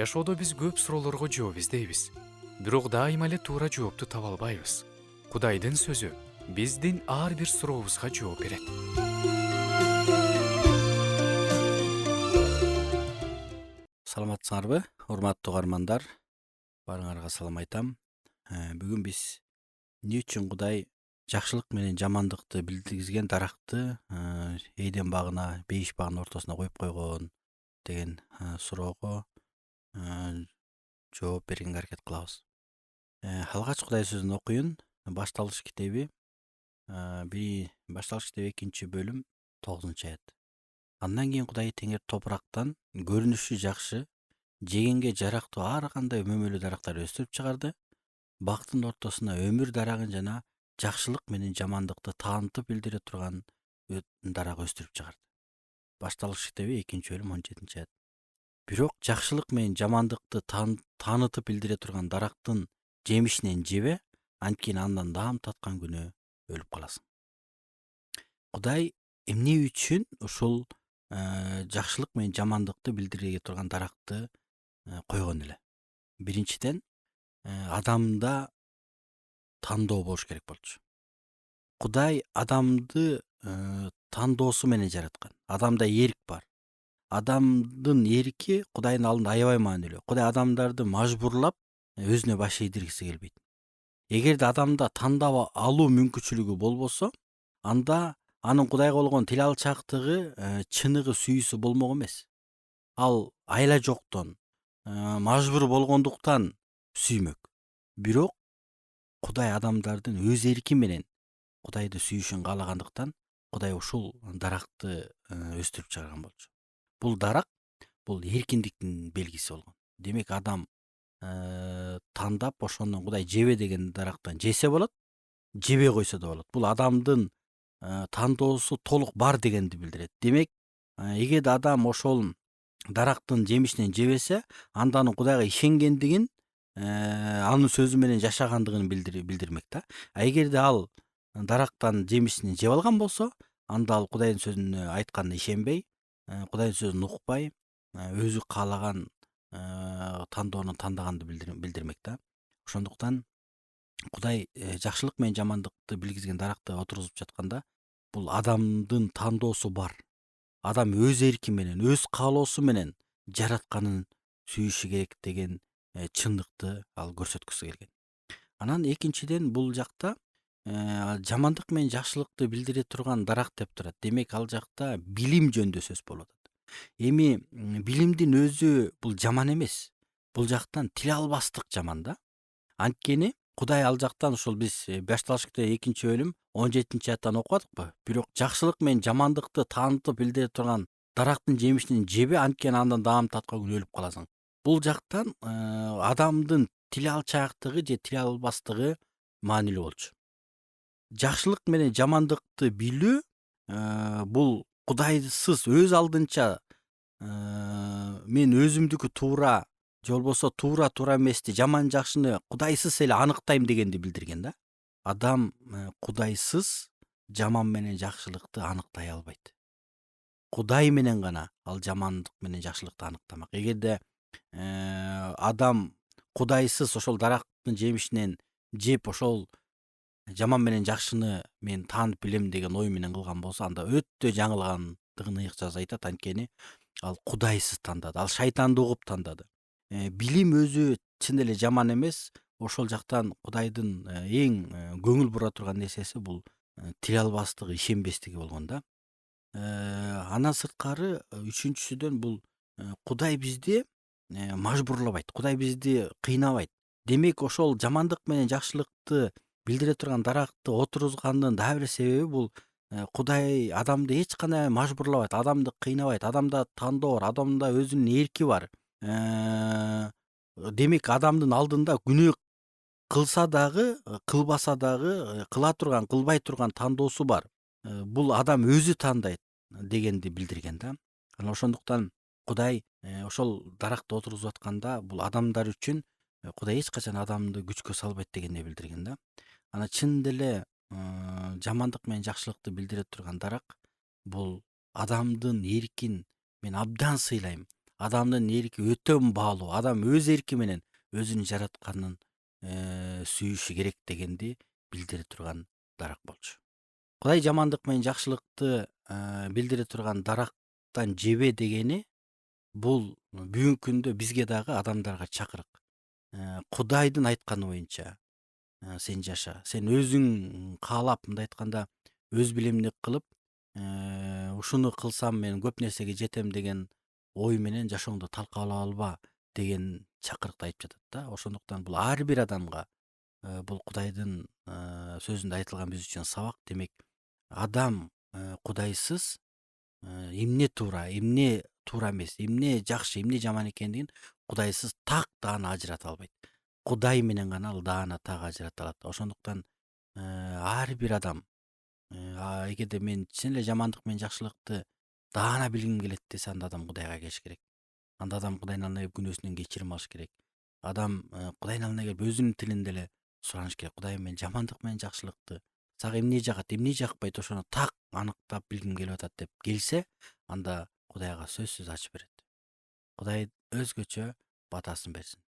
Жашоодо биз көп суроолорго жооп издейбиз. Бирок дайыма эле туура жоопту таба албайбыз. Кудайдын сөзү биздин ар бир сурообузга жооп берет. Саламатсыңарбы, урматтуу угармандар? Баарыңарга салам айтам. Бүгүн биз эмне үчүн Кудай жакшылык менен жамандыкты билдиргизген даракты Эден багына, бейиш багынын ортосуна коюп койгон деген суроого жооп бергенге аракет кылабыз. Алгач Кудай сөзүн окуйун. Башталыш китеби, Башталыш китеби 2-бөлүм 9-аят. Андан кийин Кудай теңир топурактан көрүнүшү жакшы, жегенге жарактуу ар кандай мөмөлүү дарактар өстүрүп чыгарды. Бактын ортосуна өмүр дарагын жана жакшылык менен жамандыкты таанытып билдире турган дарак өстүрүп чыгарды. Башталыш китеби 2-бөлүм 17-аят. Бирок жакшылык менен жамандыкты таанытып билдире турган дарактын жемишинен жебе, анткени андан даам таткан күнү өлүп каласың. Кудай эмне үчүн ушул жакшылык менен жамандыкты билдире турган даракты койгон эле? Биринчиден, адамда тандоо болуш керек болчу. Кудай адамды тандоосу менен жараткан. Адамда эрк бар. Адамдын эрки Кудайдын алдында аябай маанилүү. Кудай адамдарды мажбурлап өзүнө баш ийдиргиси келбейт. Эгерде адамда тандап алуу мүмкүнчүлүгү болбосо, анда анын Кудайга болгон тил алчаактыгы, чыныгы, сүйүүсү болмок эмес. Ал айла жоктон, мажбур болгондуктан сүймөк. Бирок Кудай адамдардын өз эрки менен Кудайды сүйүшүн каалагандыктан Кудай ушул даракты өстүрүп чыгарган болчу. Бул дарак бул эркиндиктин белгиси болгон. Демек адам тандап ошондон Кудай жебе деген дарактан жесе болот, жебей койсо да болот. Бул адамдын тандоосу толук бар дегенди билдирет. Демек, эгерде адам ошол дарактын жемишинен жебесе, анда анын Кудайга ишенгендигин, анын сөзү менен жашагандыгын билдирмек да. Эгерде ал дарактан жемишинен жеп алган болсо, анда ал Кудайдын сөзүнө айтканына ишенбей, Кудайдын сөзүн укпай, өзү каалаган тандоону тандаганды билдирмек да. Ошондуктан Кудай жакшылык менен жамандыкты билгизген даракты отургузуп жатканда, бул адамдын тандоосу бар. Адам өз эрки менен, өз каалоосу менен жаратканын сүйүшү керек деген чындыкты ал көрсөткүсү келген. Анан экинчиден, бул жакта жамандык менен жакшылыкты билдире турган дарак деп турат. Демек, ал жакта билим жөнүндө сөз болуп атат. Эми билимдин өзү бул жаман эмес. Бул жактан тил албастык жаман да. Анткени Кудай ал жактан ушул биз Башталыш китеби 2-бөлүм 17-аяттан окубадыкпы? Бирок жакшылык менен жамандыкты таанытып билдире турган дарактын жемишинен жебе, анткени андан даам таткан күнү өлүп каласың. Бул жактан адамдын тил алчаактыгы же тил албастыгы маанилүү болчу. Жакшылык менен жамандыкты билүү бул Кудайсыз өз алдынча мен өзүмдүкү туура же болбосо туура эмести, жаман жакшыны Кудайсыз эле аныктайм дегенди билдирген да. Адам Кудайсыз жаман менен жакшылыкты аныктай албайт. Кудай менен гана ал жамандык менен жакшылыкты аныктамак. Эгерде адам Кудайсыз ошол дарактын жемишинен жеп, ошол жаман менен жакшыны мен таанып билем деген ой менен кылган болсо, анда өтө жаңылгандыгын ыйык жаза айтат. Анткени ал Кудайсыз тандады, ал шайтанды угуп тандады. Билим өзү чын эле жаман эмес. Ошол жактан Кудайдын эң көңүл бура турган нерсеси бул тил албастыгы, ишенбестиги болгон да. Андан сырткары, үчүнчүсүдөн, бул Кудай бизди мажбурлабайт, Кудай бизди кыйнабайт. Демек, ошол жамандык менен жакшылыкты билдире турган даракты отургузганын дагы бир себеби бул Кудай адамды эч кандай мажбурлабайт, адамды кыйнабайт, адамда тандоо бар, адамда өзүнүн эрки бар. Демек, адамдын алдында күнөө кылса дагы, кылбаса дагы, кыла турган, кылбай турган тандоосу бар. Бул адам өзү тандайт дегенди билдирген да. Анан ошондуктан Кудай ошол даракты отургузуп атканда, бул адамдар үчүн Кудай эч качан адамды күчкө салбайт дегенди билдирген да. Анан чын деле жамандык менен жакшылыкты билдире турган дарак бул адамдын эркин мен абдан сыйлайм. адамдын эрки өтө баалуу. Адам өз эрки менен өзүн жаратканын сүйүшү керек дегенди билдире турган дарак болчу. Кудай жамандык менен жакшылыкты билдире турган дарактан жебе дегени бул бүгүнкү күндө бизге дагы адамдарга чакырык. Кудайдын айтканы боюнча сен жаша. Сен өзүң каалап, мындай айтканда, өз билимдик кылып, ушуну кылсам мен көп нерсеге жетем деген ой менен жашооңду талкалап алба деген чакырыкты айтып жатат да. Ошондуктан бул ар бир адамга бул Кудайдын сөзүндө айтылган биз үчүн сабак. Демек, адам Кудайсыз эмне туура, эмне туура эмес, эмне жакшы, эмне жаман экендигин Кудайсыз так даана ажырата албайт. Кудай менен гана ал даана так ажырата алат. Ошондуктан ар бир адам эгерде мен чын эле жамандык менен жакшылыкты даана билгим келет десе, анда адам Кудайга келиш керек. Анда адам Кудайдын алдына келип күнөөсүнөн кечирим алыш керек. Адам Кудайдын алдына келип өзүнүн тилинде эле сураныш керек. Кудай, мен жамандык менен жакшылыкты, сага эмне жагат, эмне жакпайт, ошону так аныктап билгим келип атат деп келсе, анда Кудайга сөзсүз ачып берет. Кудай өзгөчө батасын берсин.